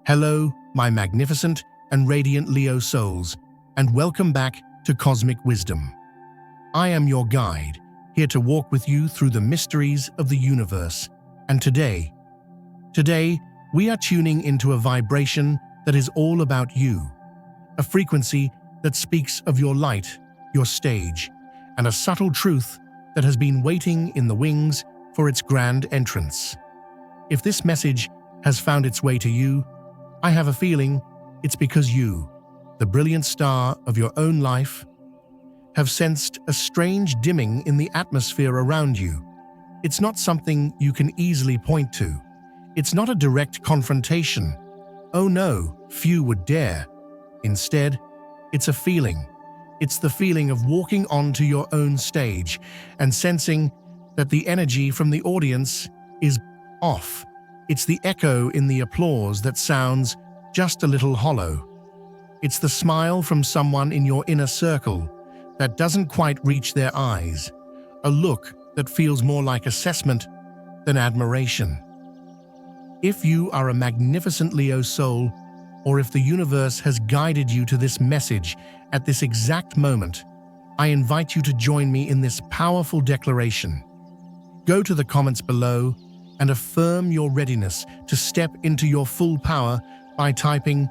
Hello, my magnificent and radiant Leo souls, and welcome back to Cosmic Wisdom. I am your guide, here to walk with you through the mysteries of the universe. And today, we are tuning into a vibration that is all about you, a frequency that speaks of your light, your stage, and a subtle truth that has been waiting in the wings for its grand entrance. If this message has found its way to you, I have a feeling it's because you, the brilliant star of your own life, have sensed a strange dimming in the atmosphere around you. It's not something you can easily point to. It's not a direct confrontation. Oh no, few would dare. Instead, it's a feeling. It's the feeling of walking onto your own stage and sensing that the energy from the audience is off. It's the echo in the applause that sounds just a little hollow. It's the smile from someone in your inner circle that doesn't quite reach their eyes, a look that feels more like assessment than admiration. If you are a magnificent Leo soul, or if the universe has guided you to this message at this exact moment, I invite you to join me in this powerful declaration. Go to the comments below and affirm your readiness to step into your full power by typing,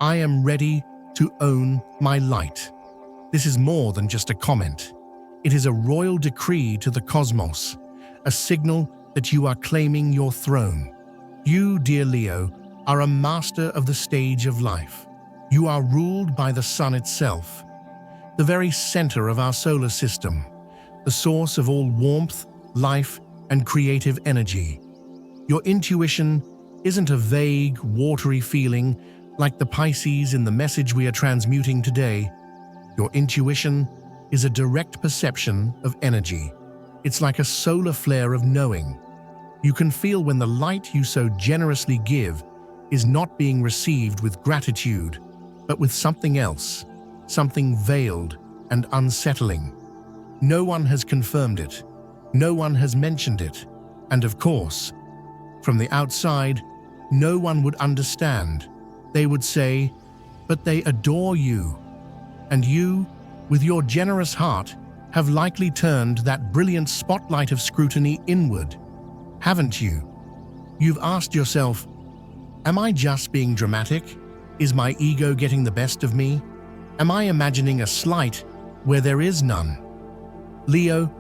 "I am ready to own my light." This is more than just a comment. It is a royal decree to the cosmos, a signal that you are claiming your throne. You, dear Leo, are a master of the stage of life. You are ruled by the sun itself, the very center of our solar system, the source of all warmth, life, and creative energy. Your intuition isn't a vague, watery feeling like the Pisces in the message we are transmuting today. Your intuition is a direct perception of energy. It's like a solar flare of knowing. You can feel when the light you so generously give is not being received with gratitude, but with something else, something veiled and unsettling. No one has confirmed it. No one has mentioned it. And of course, from the outside, no one would understand. They would say, but they adore you. And you, with your generous heart, have likely turned that brilliant spotlight of scrutiny inward, haven't you? You've asked yourself, am I just being dramatic? Is my ego getting the best of me? Am I imagining a slight where there is none? Leo,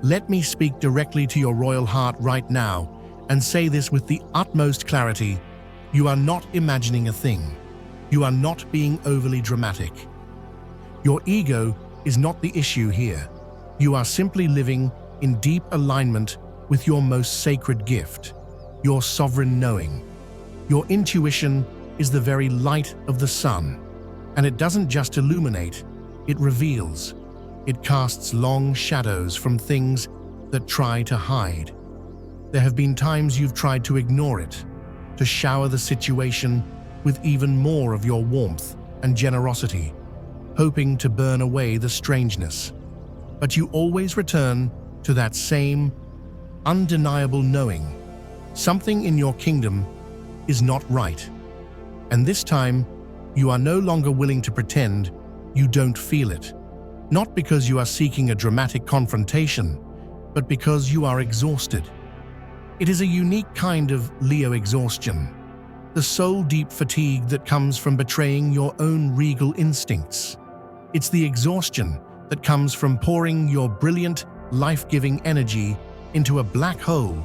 let me speak directly to your royal heart right now and say this with the utmost clarity. You are not imagining a thing. You are not being overly dramatic. Your ego is not the issue here. You are simply living in deep alignment with your most sacred gift, your sovereign knowing. Your intuition is the very light of the sun, and it doesn't just illuminate, it reveals. It casts long shadows from things that try to hide. There have been times you've tried to ignore it, to shower the situation with even more of your warmth and generosity, hoping to burn away the strangeness. But you always return to that same undeniable knowing. Something in your kingdom is not right. And this time, you are no longer willing to pretend you don't feel it. Not because you are seeking a dramatic confrontation, but because you are exhausted. It is a unique kind of Leo exhaustion, the soul-deep fatigue that comes from betraying your own regal instincts. It's the exhaustion that comes from pouring your brilliant, life-giving energy into a black hole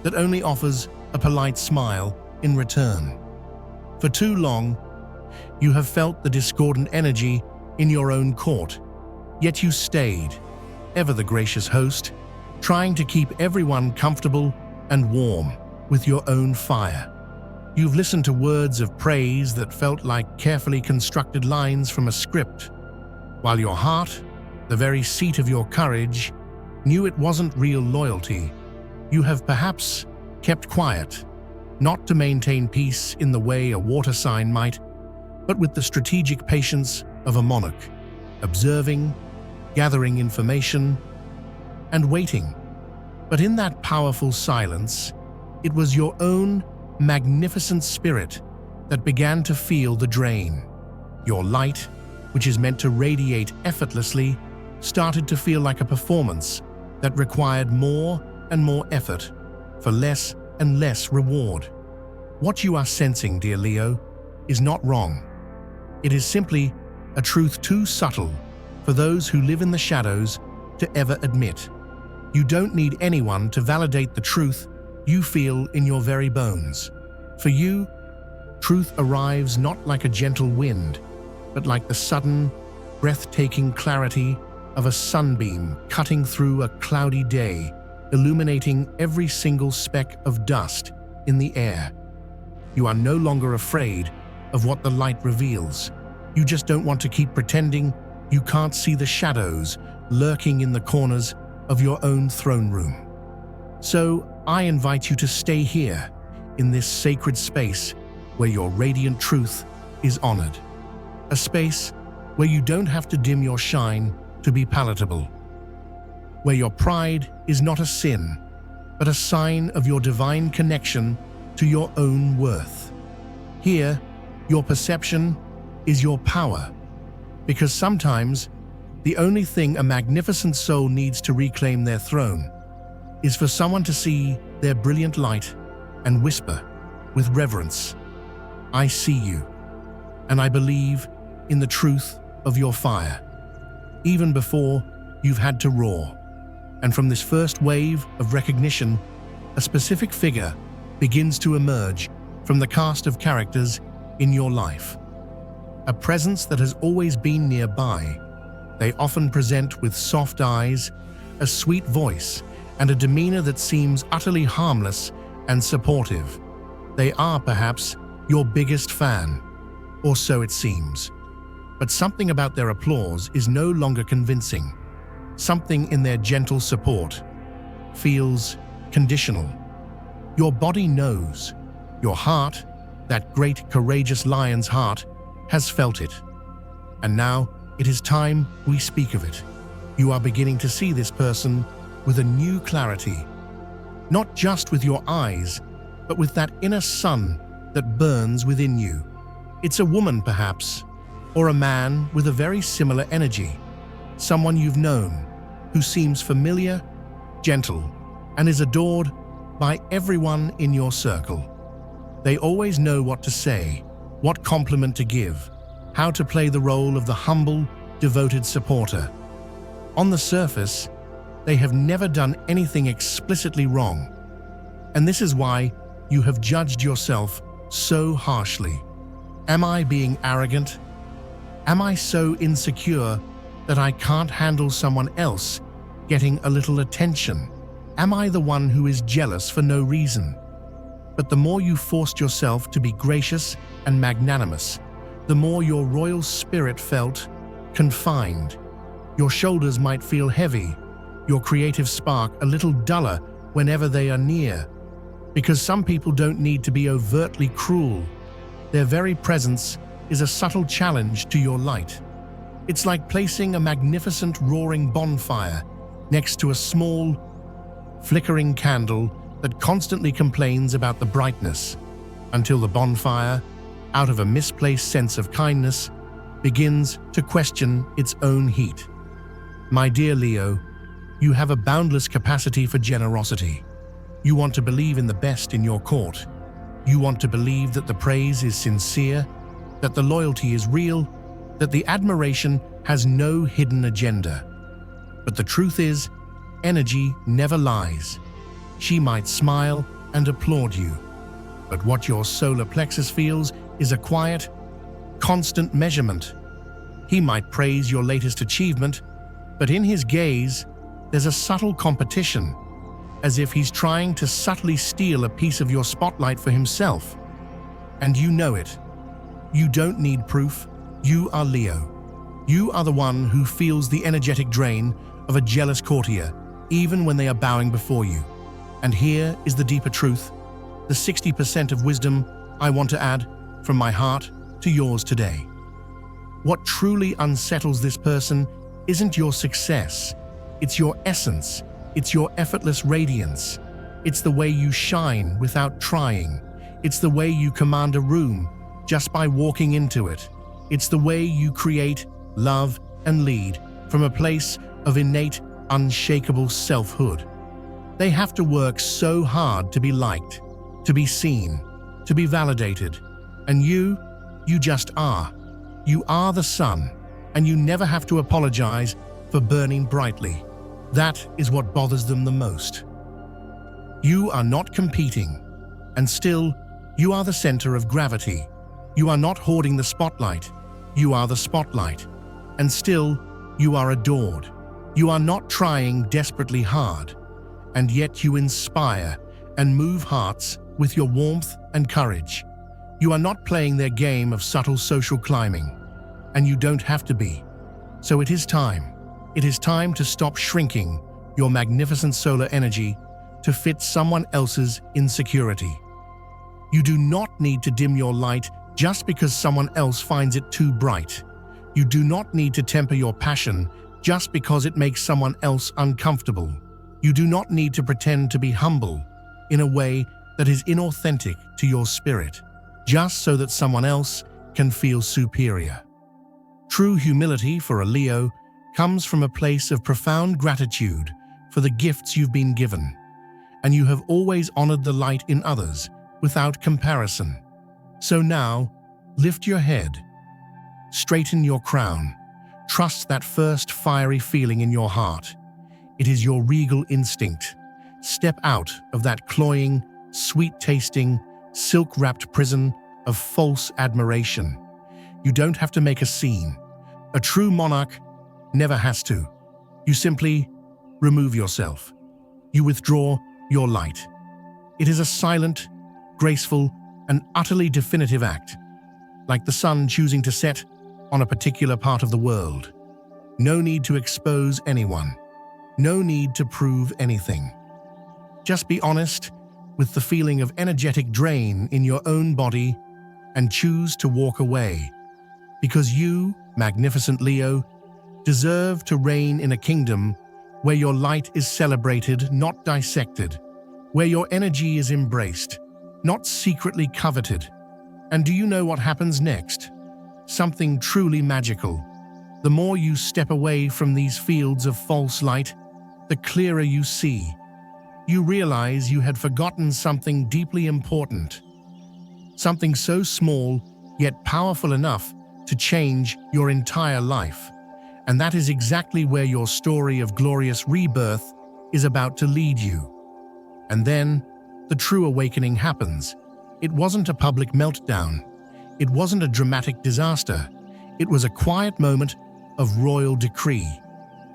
that only offers a polite smile in return. For too long, you have felt the discordant energy in your own court, yet you stayed, ever the gracious host, trying to keep everyone comfortable and warm with your own fire. You've listened to words of praise that felt like carefully constructed lines from a script, while your heart, the very seat of your courage, knew it wasn't real loyalty. You have perhaps kept quiet, not to maintain peace in the way a water sign might, but with the strategic patience of a monarch, observing, gathering information, and waiting. But in that powerful silence, it was your own magnificent spirit that began to feel the drain. Your light, which is meant to radiate effortlessly, started to feel like a performance that required more and more effort for less and less reward. What you are sensing, dear Leo, is not wrong. It is simply a truth too subtle for those who live in the shadows to ever admit. You don't need anyone to validate the truth you feel in your very bones. For you, truth arrives not like a gentle wind, but like the sudden, breathtaking clarity of a sunbeam cutting through a cloudy day, illuminating every single speck of dust in the air. You are no longer afraid of what the light reveals. You just don't want to keep pretending you can't see the shadows lurking in the corners of your own throne room. So I invite you to stay here, in this sacred space where your radiant truth is honored. A space where you don't have to dim your shine to be palatable. Where your pride is not a sin, but a sign of your divine connection to your own worth. Here, your perception is your power, because sometimes the only thing a magnificent soul needs to reclaim their throne is for someone to see their brilliant light and whisper with reverence, "I see you, and I believe in the truth of your fire," even before you've had to roar. And from this first wave of recognition, a specific figure begins to emerge from the cast of characters in your life. A presence that has always been nearby. They often present with soft eyes, a sweet voice, and a demeanor that seems utterly harmless and supportive. They are perhaps your biggest fan, or so it seems. But something about their applause is no longer convincing. Something in their gentle support feels conditional. Your body knows. Your heart, that great courageous lion's heart, has felt it. And now it is time we speak of it. You are beginning to see this person with a new clarity. Not just with your eyes, but with that inner sun that burns within you. It's a woman, perhaps, or a man with a very similar energy. Someone you've known, who seems familiar, gentle, and is adored by everyone in your circle. They always know what to say, what compliment to give, how to play the role of the humble, devoted supporter. On the surface, they have never done anything explicitly wrong. And this is why you have judged yourself so harshly. Am I being arrogant? Am I so insecure that I can't handle someone else getting a little attention? Am I the one who is jealous for no reason? But the more you forced yourself to be gracious and magnanimous, the more your royal spirit felt confined. Your shoulders might feel heavy, your creative spark a little duller whenever they are near. Because some people don't need to be overtly cruel. Their very presence is a subtle challenge to your light. It's like placing a magnificent roaring bonfire next to a small, flickering candle that constantly complains about the brightness, until the bonfire, out of a misplaced sense of kindness, begins to question its own heat. My dear Leo, you have a boundless capacity for generosity. You want to believe in the best in your court. You want to believe that the praise is sincere, that the loyalty is real, that the admiration has no hidden agenda. But the truth is, energy never lies. She might smile and applaud you, but what your solar plexus feels is a quiet, constant measurement. He might praise your latest achievement, but in his gaze, there's a subtle competition, as if he's trying to subtly steal a piece of your spotlight for himself. And you know it. You don't need proof. You are Leo. You are the one who feels the energetic drain of a jealous courtier, even when they are bowing before you. And here is the deeper truth, the 60% of wisdom I want to add from my heart to yours today. What truly unsettles this person isn't your success. It's your essence. It's your effortless radiance. It's the way you shine without trying. It's the way you command a room just by walking into it. It's the way you create, love, and lead from a place of innate, unshakable selfhood. They have to work so hard to be liked, to be seen, to be validated. And you just are. You are the sun, and you never have to apologize for burning brightly. That is what bothers them the most. You are not competing, and still, you are the center of gravity. You are not hoarding the spotlight. You are the spotlight, and still, you are adored. You are not trying desperately hard, and yet you inspire and move hearts with your warmth and courage. You are not playing their game of subtle social climbing, and you don't have to be. So it is time. It is time to stop shrinking your magnificent solar energy to fit someone else's insecurity. You do not need to dim your light just because someone else finds it too bright. You do not need to temper your passion just because it makes someone else uncomfortable. You do not need to pretend to be humble in a way that is inauthentic to your spirit, just so that someone else can feel superior. True humility for a Leo comes from a place of profound gratitude for the gifts you've been given, and you have always honored the light in others without comparison. So now, lift your head, straighten your crown, trust that first fiery feeling in your heart. It is your regal instinct. Step out of that cloying, sweet-tasting, silk-wrapped prison of false admiration. You don't have to make a scene. A true monarch never has to. You simply remove yourself. You withdraw your light. It is a silent, graceful, and utterly definitive act, like the sun choosing to set on a particular part of the world. No need to expose anyone. No need to prove anything. Just be honest with the feeling of energetic drain in your own body and choose to walk away. Because you, magnificent Leo, deserve to reign in a kingdom where your light is celebrated, not dissected, where your energy is embraced, not secretly coveted. And do you know what happens next? Something truly magical. The more you step away from these fields of false light, the clearer you see. You realize you had forgotten something deeply important. Something so small, yet powerful enough to change your entire life. And that is exactly where your story of glorious rebirth is about to lead you. And then, the true awakening happens. It wasn't a public meltdown. It wasn't a dramatic disaster. It was a quiet moment of royal decree.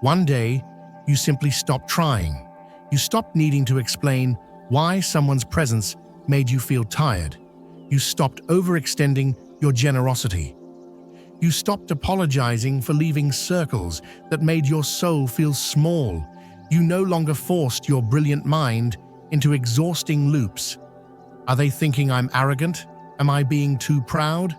One day, you simply stopped trying. You stopped needing to explain why someone's presence made you feel tired. You stopped overextending your generosity. You stopped apologizing for leaving circles that made your soul feel small. You no longer forced your brilliant mind into exhausting loops. Are they thinking I'm arrogant? Am I being too proud?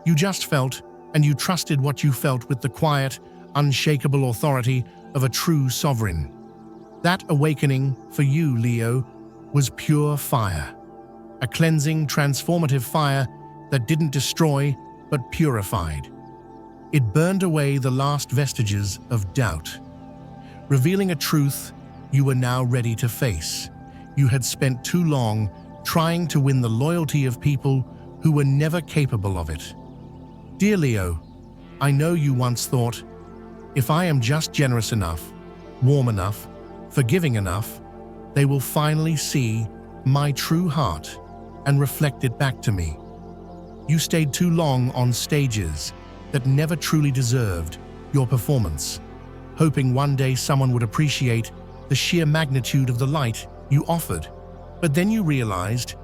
You just felt, and you trusted what you felt with the quiet, unshakable authority of a true sovereign. That awakening for you, Leo, was pure fire. A cleansing, transformative fire that didn't destroy, but purified. It burned away the last vestiges of doubt, revealing a truth you were now ready to face. You had spent too long trying to win the loyalty of people who were never capable of it. Dear Leo, I know you once thought, if I am just generous enough, warm enough, forgiving enough, they will finally see my true heart and reflect it back to me. You stayed too long on stages that never truly deserved your performance, hoping one day someone would appreciate the sheer magnitude of the light you offered. But then you realized,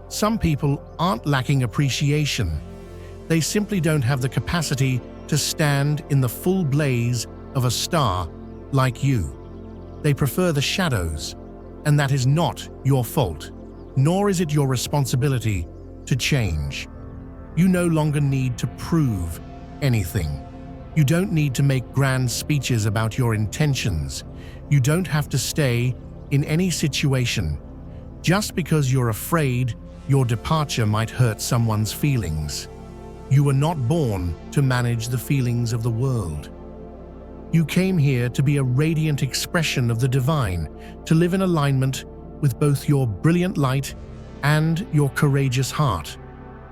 some people aren't lacking appreciation. They simply don't have the capacity to stand in the full blaze of a star like you. They prefer the shadows, and that is not your fault, nor is it your responsibility to change. You no longer need to prove anything. You don't need to make grand speeches about your intentions. You don't have to stay in any situation just because you're afraid your departure might hurt someone's feelings. You were not born to manage the feelings of the world. You came here to be a radiant expression of the divine, to live in alignment with both your brilliant light and your courageous heart.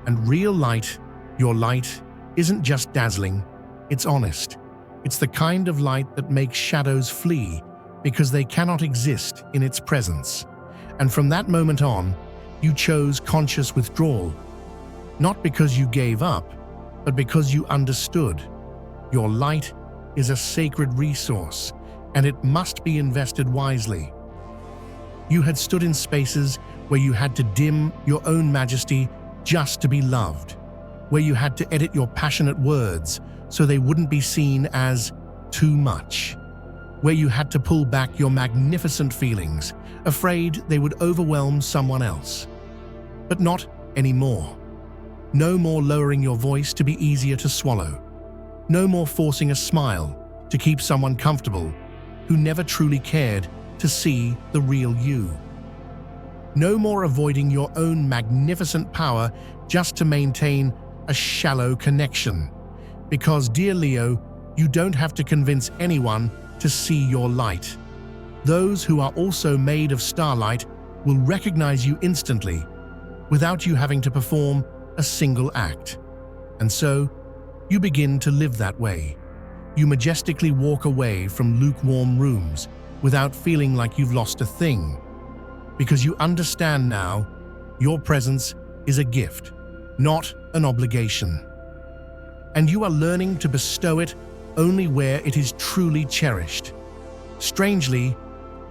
And real light, your light, isn't just dazzling, it's honest. It's the kind of light that makes shadows flee because they cannot exist in its presence. And from that moment on, you chose conscious withdrawal, not because you gave up, but because you understood. Your light is a sacred resource, and it must be invested wisely. You had stood in spaces where you had to dim your own majesty just to be loved, where you had to edit your passionate words so they wouldn't be seen as too much, where you had to pull back your magnificent feelings, afraid they would overwhelm someone else. But not anymore. No more lowering your voice to be easier to swallow. No more forcing a smile to keep someone comfortable who never truly cared to see the real you. No more avoiding your own magnificent power just to maintain a shallow connection. Because, dear Leo, you don't have to convince anyone to see your light. Those who are also made of starlight will recognize you instantly, without you having to perform a single act. And so, you begin to live that way. You majestically walk away from lukewarm rooms without feeling like you've lost a thing. Because you understand now, your presence is a gift, not an obligation. And you are learning to bestow it only where it is truly cherished. Strangely,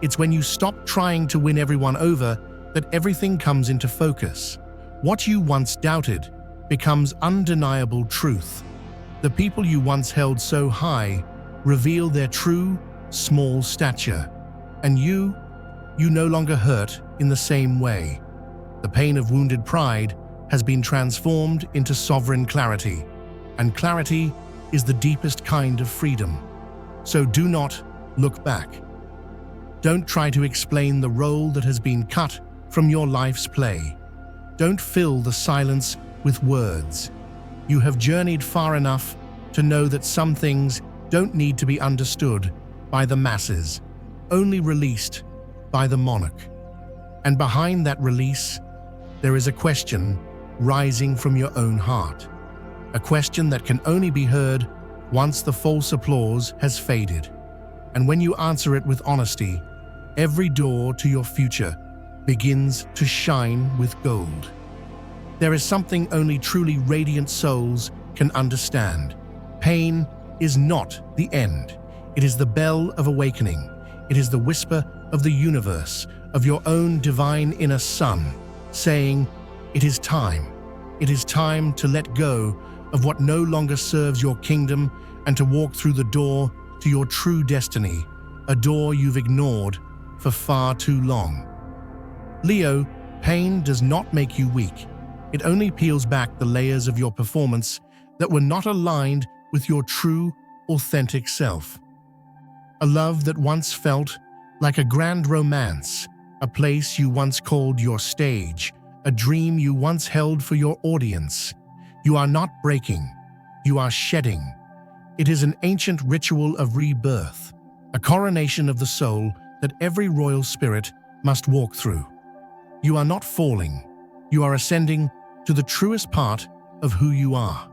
it's when you stop trying to win everyone over that everything comes into focus. What you once doubted becomes undeniable truth. The people you once held so high reveal their true, small stature. And you no longer hurt in the same way. The pain of wounded pride has been transformed into sovereign clarity. And clarity is the deepest kind of freedom. So do not look back. Don't try to explain the role that has been cut from your life's play. Don't fill the silence with words. You have journeyed far enough to know that some things don't need to be understood by the masses, only released by the monarch. And behind that release, there is a question rising from your own heart. A question that can only be heard once the false applause has faded. And when you answer it with honesty, every door to your future begins to shine with gold. There is something only truly radiant souls can understand. Pain is not the end. It is the bell of awakening. It is the whisper of the universe, of your own divine inner sun, saying, "It is time. It is time to let go of what no longer serves your kingdom and to walk through the door to your true destiny, a door you've ignored for far too long." Leo, pain does not make you weak. It only peels back the layers of your performance that were not aligned with your true, authentic self. A love that once felt like a grand romance, a place you once called your stage, a dream you once held for your audience. You are not breaking, you are shedding. It is an ancient ritual of rebirth, a coronation of the soul that every royal spirit must walk through. You are not falling, you are ascending to the truest part of who you are,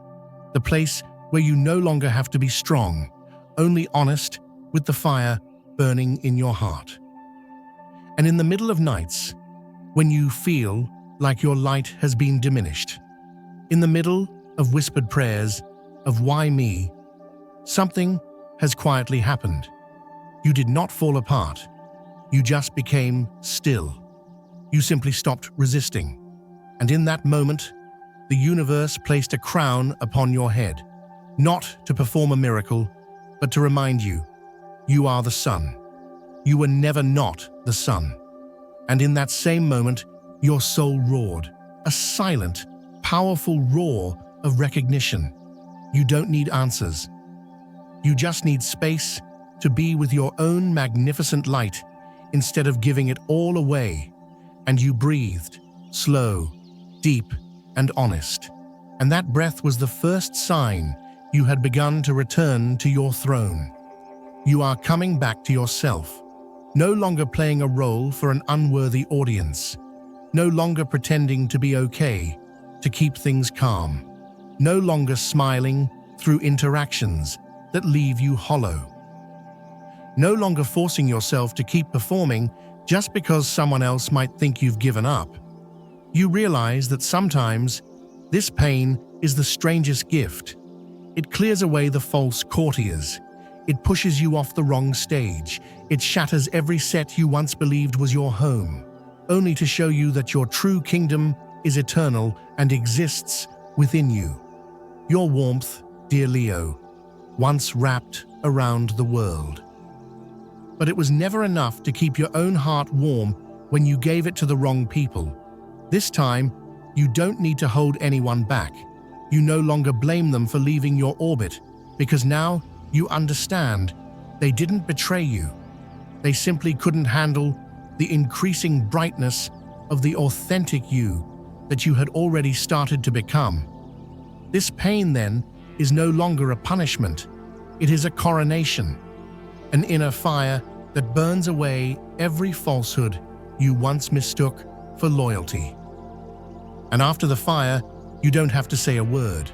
the place where you no longer have to be strong, only honest with the fire burning in your heart. And in the middle of nights, when you feel like your light has been diminished, in the middle of whispered prayers of "Why me?" something has quietly happened. You did not fall apart. You just became still. You simply stopped resisting. And in that moment, the universe placed a crown upon your head, not to perform a miracle, but to remind you, you are the sun. You were never not the sun. And in that same moment, your soul roared, a silent, powerful roar of recognition. You don't need answers. You just need space to be with your own magnificent light instead of giving it all away. And you breathed, slow, deep, and honest. And that breath was the first sign you had begun to return to your throne. You are coming back to yourself, no longer playing a role for an unworthy audience, no longer pretending to be okay, to keep things calm, no longer smiling through interactions that leave you hollow, no longer forcing yourself to keep performing just because someone else might think you've given up. You realize that sometimes this pain is the strangest gift. It clears away the false courtiers. It pushes you off the wrong stage. It shatters every set you once believed was your home, only to show you that your true kingdom is eternal and exists within you. Your warmth, dear Leo, once wrapped around the world. But it was never enough to keep your own heart warm when you gave it to the wrong people. This time, you don't need to hold anyone back. You no longer blame them for leaving your orbit, because now you understand they didn't betray you. They simply couldn't handle the increasing brightness of the authentic you that you had already started to become. This pain, then, is no longer a punishment. It is a coronation, an inner fire that burns away every falsehood you once mistook for loyalty. And after the fire, you don't have to say a word.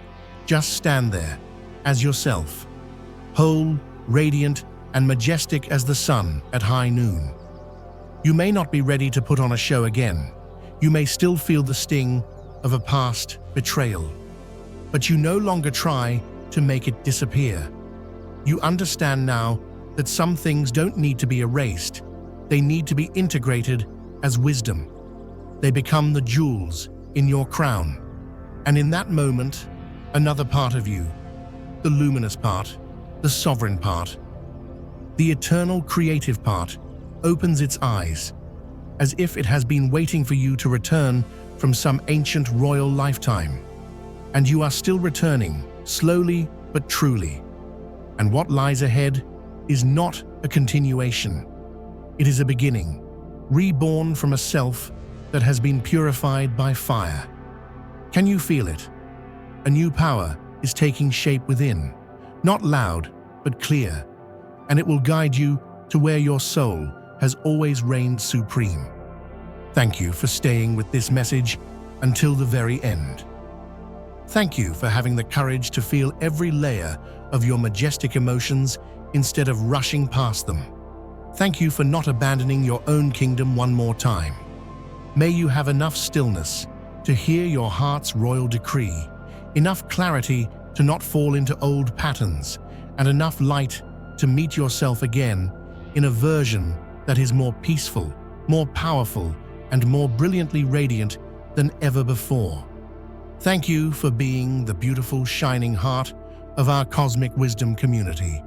Just stand there, as yourself, whole, radiant, and majestic as the sun at high noon. You may not be ready to put on a show again. You may still feel the sting of a past betrayal. But you no longer try to make it disappear. You understand now that some things don't need to be erased. They need to be integrated as wisdom. They become the jewels in your crown. And in that moment, another part of you, the luminous part, the sovereign part, the eternal creative part, opens its eyes, as if it has been waiting for you to return from some ancient royal lifetime. And you are still returning, slowly but truly. And what lies ahead is not a continuation. It is a beginning, reborn from a self that has been purified by fire. Can you feel it? A new power is taking shape within, not loud, but clear, and it will guide you to where your soul has always reigned supreme. Thank you for staying with this message until the very end. Thank you for having the courage to feel every layer of your majestic emotions instead of rushing past them. Thank you for not abandoning your own kingdom one more time. May you have enough stillness to hear your heart's royal decree, enough clarity to not fall into old patterns, and enough light to meet yourself again in a version that is more peaceful, more powerful, and more brilliantly radiant than ever before. Thank you for being the beautiful, shining heart of our cosmic wisdom community.